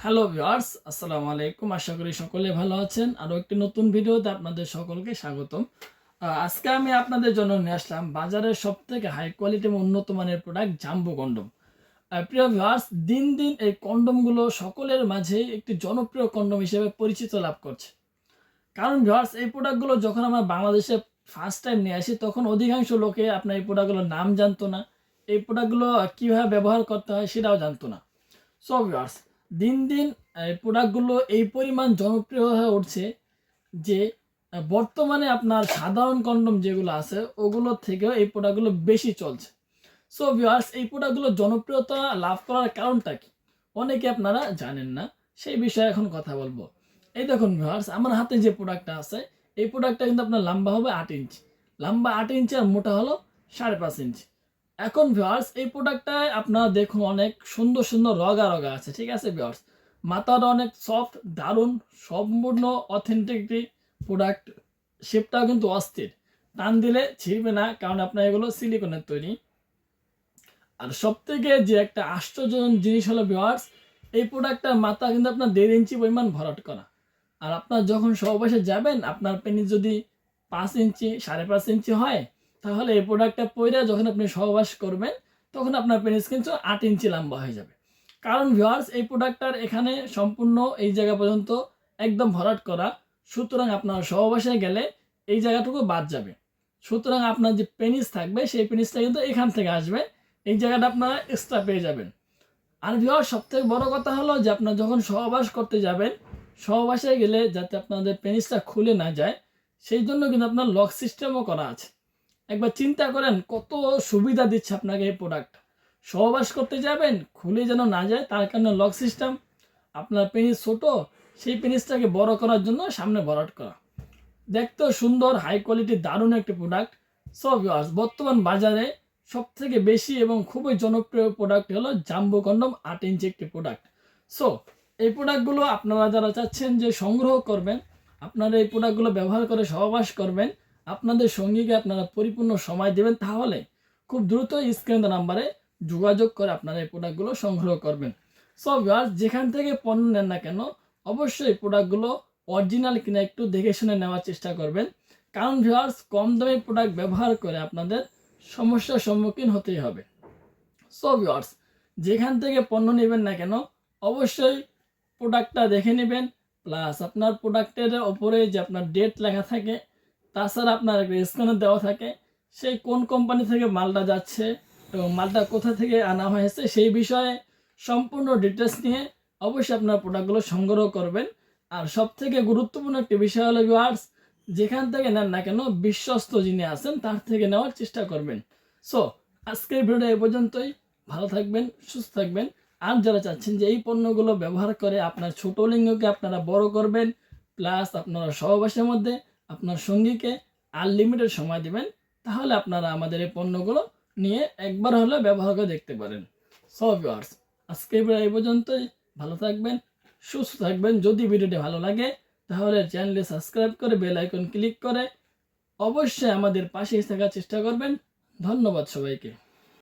Hello viewers, আসসালামু আলাইকুম। আশা করি সকলে ভালো আছেন। আরও একটি নতুন ভিডিওতে আপনাদের সকলকে স্বাগতম। আজকে আমি আপনাদের জন্য নিয়ে আসলাম বাজারের সবথেকে হাই কোয়ালিটি এবং উন্নত মানের প্রোডাক্ট জাম্বো কন্ডম। প্রিয় ভিউয়ার্স, দিন দিন এই কন্ডমগুলো সকলের মাঝে একটি জনপ্রিয় কন্ডম হিসেবে পরিচিত লাভ করছে। কারণ ভিউয়ার্স, এই প্রোডাক্টগুলো যখন আমরা বাংলাদেশে ফার্স্ট টাইম নিয়ে আসি তখন অধিকাংশ লোকে আপনার এই প্রোডাক্টগুলোর নাম জানতো না, এই প্রোডাক্টগুলো কীভাবে ব্যবহার করতে হয় সেটাও জানতো না। সো ভিউয়ার্স, দিন দিন এই প্রোডাক্টগুলো এই পরিমাণ জনপ্রিয় হয়ে উঠছে যে বর্তমানে আপনার সাধারণ কন্ডম যেগুলো আছে ওগুলোর থেকেও এই প্রোডাক্টগুলো বেশি চলছে। সো ভিউয়ার্স, এই প্রোডাক্টগুলো জনপ্রিয়তা লাভ করার কারণটা কি অনেকে আপনারা জানেন না, সেই বিষয়ে এখন কথা বলবো। এই দেখুন ভিউয়ার্স, আমার হাতে যে প্রোডাক্টটা আছে এই প্রোডাক্টটা কিন্তু আপনার লম্বা হবে 8 ইঞ্চি, লম্বা 8 ইঞ্চি আর মোটা হলো 5.5 ইঞ্চি। এখন ভিউয়ার্স, এই প্রোডাক্টটায় আপনারা দেখুন অনেক সুন্দর সুন্দর রগা রগা আছে, ঠিক আছে ভিউয়ার্স। মাথাটা অনেক সফট, দারুণ, সম্পূর্ণ অথেন্টিক প্রোডাক্ট। শেপটাও কিন্তু অস্থির, টান দিলে ছিঁড়বে না, কারণ আপনার এগুলো সিলিকনের তৈরি। আর সব থেকে যে একটা আশ্চর্যজনক জিনিস হলো ভিউয়ার্স, এই প্রোডাক্টটার মাথা কিন্তু আপনার 1.5 ইঞ্চি পরিমাণ ভরাট করা। আর আপনার যখন সহবাসে যাবেন আপনার পেনিস যদি 5 ইঞ্চি 5.5 ইঞ্চি হয়, তাহলে এই প্রোডাক্টটা পরে যখন আপনি সহবাস করবেন তখন আপনার পেনিস কিন্তু 8 ইঞ্চি লম্বা হয়ে যাবে। কারণ ভিউয়ার্স, এই প্রোডাক্টটার এখানে সম্পূর্ণ এই জায়গা পর্যন্ত একদম ভরাট করা, সুতরাং আপনার সহবাসে গেলে এই জায়গাটুকু বাদ যাবে। সুতরাং আপনার যে পেনিস থাকবে সেই পেনিসটা কিন্তু এখান থেকে আসবে, এই জায়গাটা আপনারা এক্সট্রা পেয়ে যাবেন। আর ভিউয়ার্স, সবথেকে বড় কথা হলো যে আপনার যখন সহবাস করতে যাবেন, সহবাসে গেলে যাতে আপনাদের পেনিসটা খুলে না যায় সেই জন্য কিন্তু আপনার লক সিস্টেমও করা আছে। একবার চিন্তা করেন কত সুবিধা দিচ্ছে আপনাকে এই প্রোডাক্ট। সহবাস করতে যাবেন, খুলে যেন না যায় তার কারণে লক সিস্টেম। আপনার পেনিস ছোট, সেই পেনিসটাকে বড় করার জন্য সামনে ভরাট করা। দেখতেও সুন্দর, হাই কোয়ালিটি, দারুণ একটি প্রোডাক্ট। সো ভিউয়ার্স, বর্তমান বাজারে সব থেকে বেশি এবং খুবই জনপ্রিয় প্রোডাক্ট হলো জাম্বো কন্ডম 8 ইঞ্চি একটি প্রোডাক্ট। সো এই প্রোডাক্টগুলো আপনারা যারা চাচ্ছেন যে সংগ্রহ করবেন, আপনারা এই প্রোডাক্টগুলো ব্যবহার করে সহবাস করবেন, আপনাদের সঙ্গীকে আপনারা পরিপূর্ণ সময় দেবেন, তাহলে খুব দ্রুত স্ক্রিন নাম্বারে যোগাযোগ করে আপনারা এই প্রোডাক্টগুলো সংগ্রহ করবেন। সো ভিউয়ার্স, যেখান থেকে পণ্য নেন না কেন অবশ্যই প্রোডাক্টগুলো অরিজিনাল কিনা একটু দেখে শুনে নেওয়ার চেষ্টা করবেন। কারণ ভিউয়ার্স, কম দামি প্রোডাক্ট ব্যবহার করে আপনাদের সমস্যার সম্মুখীন হতেই হবে। সো ভিউয়ার্স, যেখান থেকে পণ্য নেবেন না কেন অবশ্যই প্রোডাক্টটা দেখে নেবেন, প্লাস আপনার প্রোডাক্টের ওপরে যে আপনার ডেট লেখা থাকে, তাছাড়া আপনার একটা স্ক্যানার দেওয়া থাকে, সেই কোন কোম্পানি থেকে মালটা যাচ্ছে এবং মালটা কোথা থেকে আনা হয়েছে সেই বিষয়ে সম্পূর্ণ ডিটেলস নিয়ে অবশ্যই আপনার প্রোডাক্টগুলো সংগ্রহ করবেন। আর সব থেকে গুরুত্বপূর্ণ একটি বিষয় হলো ভিউয়ার্স, যেখান থেকে নেন না কেন বিশ্বস্ত যিনি আছেন তার থেকে নেওয়ার চেষ্টা করবেন। সো আজকের ভিডিওটা এই পর্যন্তই। ভালো থাকবেন, সুস্থ থাকবেন। আর যারা চাচ্ছেন যে এই পণ্যগুলো ব্যবহার করে আপনার ছোট লিঙ্গকে আপনারা বড় করবেন, প্লাস আপনারা সহবাসের মধ্যে আপনার সঙ্গীকে আনলিমিটেড সময় দিবেন, তাহলে আপনারা আমাদের এই পণ্যগুলো নিয়ে একবার হলে ব্যবহার করে দেখতে পারেন। সো ভিউয়ার্স, আজকে এই পর্যন্তই। ভালো থাকবেন, সুস্থ থাকবেন। যদি ভিডিওটি ভালো লাগে তাহলে চ্যানেলটি সাবস্ক্রাইব করে বেল আইকন ক্লিক করে অবশ্যই আমাদের পাশে থাকার চেষ্টা করবেন। ধন্যবাদ সবাইকে।